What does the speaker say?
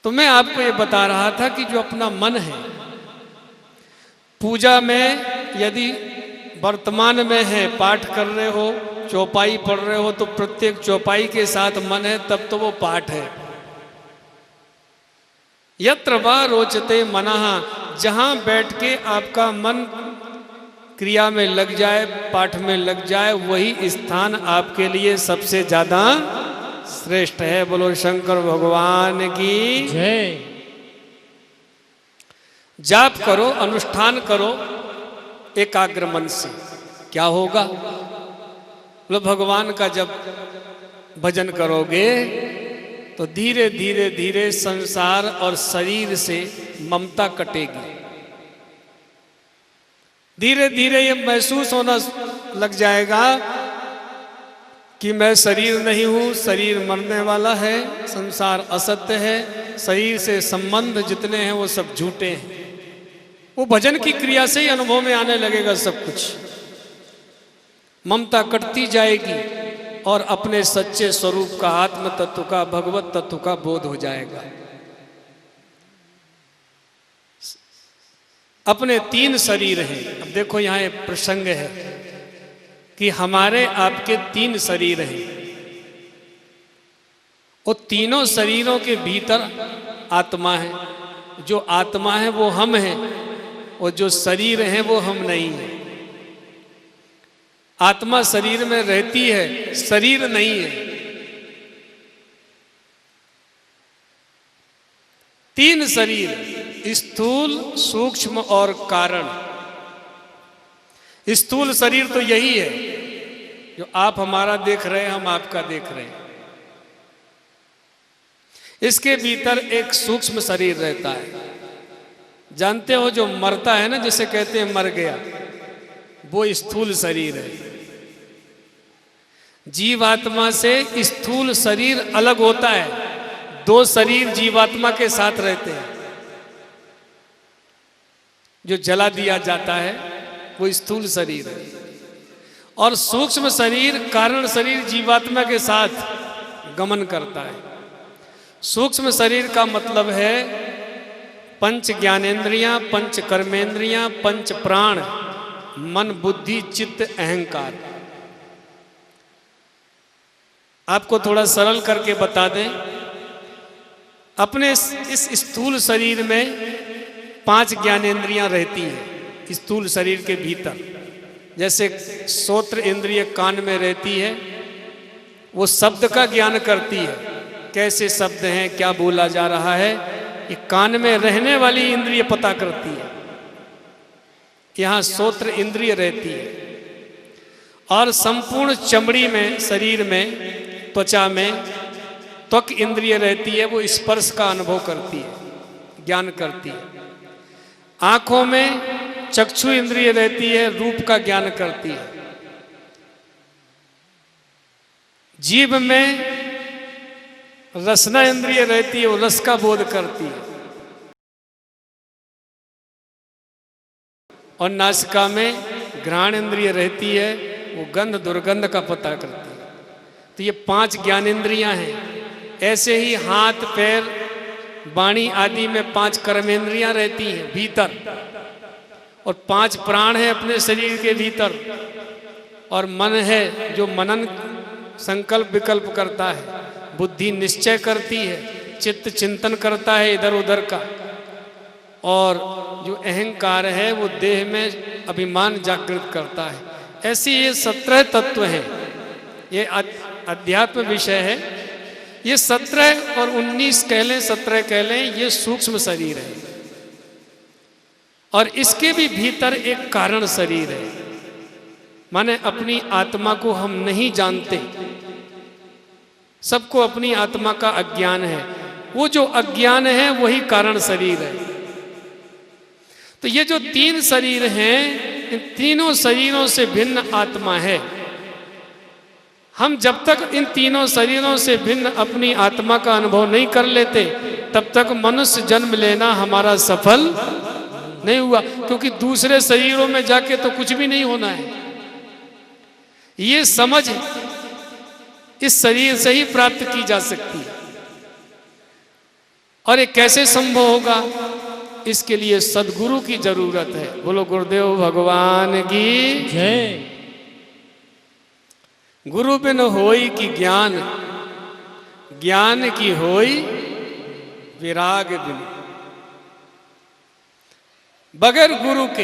तो मैं आपको ये बता रहा था कि जो अपना मन है, पूजा में यदि वर्तमान में है, पाठ कर रहे हो, चौपाई पढ़ रहे हो, तो प्रत्येक चौपाई के साथ मन है, तब तो वो पाठ है। यत्र वा रोचते मनः, जहां बैठ के आपका मन क्रिया में लग जाए, पाठ में लग जाए, वही स्थान आपके लिए सबसे ज्यादा श्रेष्ठ है। बोलो शंकर भगवान की जय। जाप करो, अनुष्ठान करो एकाग्र मन से, क्या होगा? बोलो भगवान का जब भजन करोगे तो धीरे धीरे धीरे संसार और शरीर से ममता कटेगी। धीरे धीरे ये महसूस होना लग जाएगा कि मैं शरीर नहीं हूं, शरीर मरने वाला है, संसार असत्य है, शरीर से संबंध जितने हैं वो सब झूठे हैं। वो भजन की क्रिया से ही अनुभव में आने लगेगा सब कुछ। ममता कटती जाएगी और अपने सच्चे स्वरूप का, आत्म तत्व का, भगवत तत्व का बोध हो जाएगा। अपने तीन शरीर हैं। अब देखो यहाँ एक प्रसंग है कि हमारे आपके तीन शरीर हैं। वो तीनों शरीरों के भीतर आत्मा है। जो आत्मा है वो हम हैं और जो शरीर है वो हम नहीं है। आत्मा शरीर में रहती है, शरीर नहीं है। तीन शरीर, स्थूल, सूक्ष्म और कारण। स्थूल शरीर तो यही है जो आप हमारा देख रहे हैं, हम आपका देख रहे हैं। इसके भीतर एक सूक्ष्म शरीर रहता है। जानते हो जो मरता है ना, जिसे कहते हैं मर गया, वो स्थूल शरीर है। जीवात्मा से स्थूल शरीर अलग होता है। दो शरीर जीवात्मा के साथ रहते हैं। जो जला दिया जाता है वो स्थूल शरीर है, और सूक्ष्म शरीर, कारण शरीर जीवात्मा के साथ गमन करता है। सूक्ष्म शरीर का मतलब है पंच ज्ञानेन्द्रियां, पंच कर्मेंद्रियां, पंच प्राण, मन, बुद्धि, चित्त, अहंकार। आपको थोड़ा सरल करके बता दें, अपने इस स्थूल शरीर में 5 ज्ञानेन्द्रियां रहती हैं। स्थूल शरीर के भीतर जैसे श्रोत्र इंद्रिय कान में रहती है, वो शब्द का ज्ञान करती है, कैसे शब्द हैं, क्या बोला जा रहा है, ये कान में रहने वाली इंद्रिय पता करती है। यहाँ श्रोत्र इंद्रिय रहती है। और संपूर्ण चमड़ी में, शरीर में, त्वचा में त्वक इंद्रिय रहती है, वो स्पर्श का अनुभव करती है, ज्ञान करती है। आंखों में चक्षु इंद्रिय रहती है, रूप का ज्ञान करती है। जीभ में रसना इंद्रिय रहती है, वो रस का बोध करती है। और नासिका में घ्राण इंद्रिय रहती है, वो गंध दुर्गंध का पता करती है। तो ये 5 ज्ञानेंद्रियां हैं। ऐसे ही हाथ, पैर, वाणी आदि में 5 कर्मेंद्रियां रहती हैं भीतर, और 5 प्राण है अपने शरीर के भीतर, और मन है जो मनन संकल्प विकल्प करता है, बुद्धि निश्चय करती है, चित्त चिंतन करता है इधर उधर का, और जो अहंकार है वो देह में अभिमान जागृत करता है। ऐसे ये 17 तत्व हैं। ये अध्यात्म विषय है। ये 17 और 19 कह लें, 17 कह लें, ये सूक्ष्म शरीर है। और इसके भी भीतर एक कारण शरीर है। माने अपनी आत्मा को हम नहीं जानते। सबको अपनी आत्मा का अज्ञान है। वो जो अज्ञान है वही कारण शरीर है। तो ये जो 3 शरीर हैं, इन तीनों शरीरों से भिन्न आत्मा है। हम जब तक इन तीनों शरीरों से भिन्न अपनी आत्मा का अनुभव नहीं कर लेते, तब तक मनुष्य जन्म लेना हमारा सफल नहीं हुआ। क्योंकि दूसरे शरीरों में जाके तो कुछ भी नहीं होना है। ये समझ इस शरीर से ही प्राप्त की जा सकती है। और ये कैसे संभव होगा? इसके लिए सदगुरु की जरूरत है। बोलो गुरुदेव भगवान की जय। गुरु बिन होई की ज्ञान, ज्ञान की होई विराग बिन। बगैर गुरु के